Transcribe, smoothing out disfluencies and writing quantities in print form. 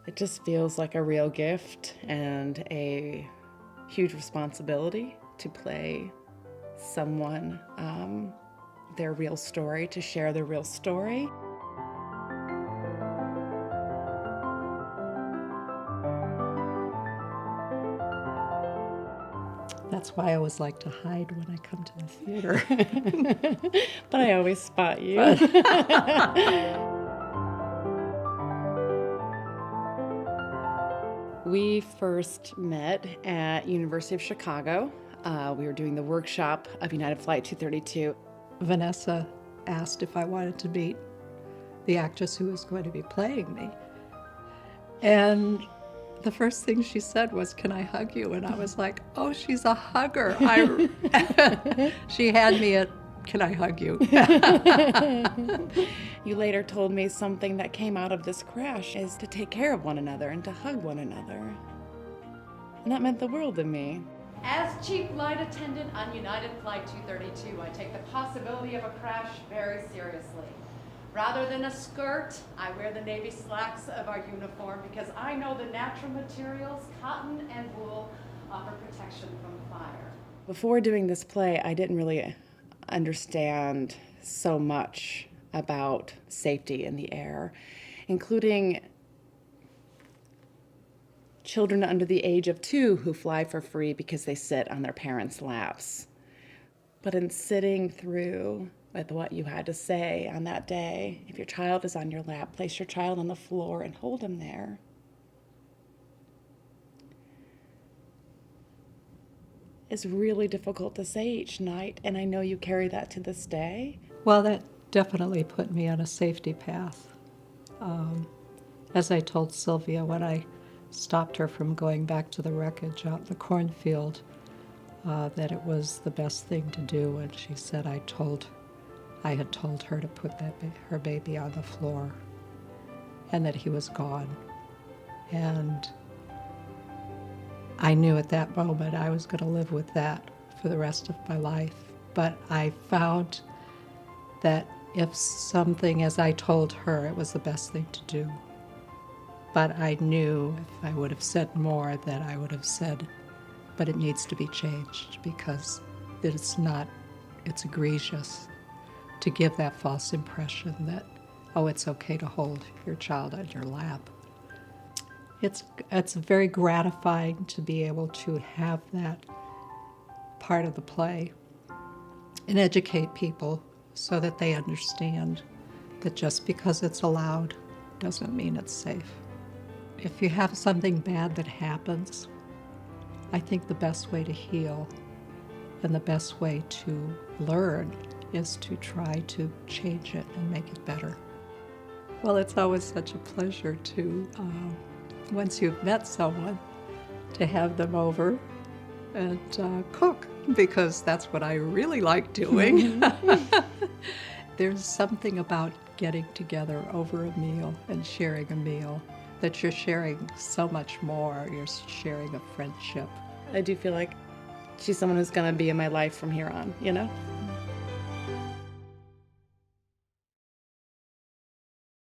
It just feels like a real gift and a huge responsibility to play someone their real story, to share their real story. That's why I always like to hide when I come to the theater. But I always spot you. We first met at University of Chicago. We were doing the workshop of United Flight 232. Vanessa asked if I wanted to meet the actress who was going to be playing me. And the first thing she said was, "Can I hug you?" And I was like, oh, she's a hugger. She had me at, "Can I hug you?" You later told me something that came out of this crash is to take care of one another and to hug one another. And that meant the world to me. As chief flight attendant on United Flight 232, I take the possibility of a crash very seriously. Rather than a skirt, I wear the navy slacks of our uniform because I know the natural materials, cotton and wool, offer protection from fire. Before doing this play, I didn't really understand so much about safety in the air, including children under the age of 2 who fly for free because they sit on their parents' laps. But in sitting through with what you had to say on that day, if your child is on your lap, place your child on the floor and hold him there. It's really difficult to say each night, and I know you carry that to this day. Well, that definitely put me on a safety path. As I told Sylvia when I stopped her from going back to the wreckage out in the cornfield, that it was the best thing to do, and she said I had told her to put her baby on the floor and that he was gone. And I knew at that moment I was going to live with that for the rest of my life. But I found that if something, as I told her, it was the best thing to do. But I knew if I would have said more, that I would have said, but it needs to be changed because it's egregious to give that false impression that, oh, it's okay to hold your child on your lap. It's very gratifying to be able to have that part of the play and educate people so that they understand that just because it's allowed doesn't mean it's safe. If you have something bad that happens, I think the best way to heal and the best way to learn is to try to change it and make it better. Well, it's always such a pleasure to, once you've met someone, to have them over and cook, because that's what I really like doing. There's something about getting together over a meal and sharing a meal that you're sharing so much more. You're sharing a friendship. I do feel like she's someone who's going to be in my life from here on, you know?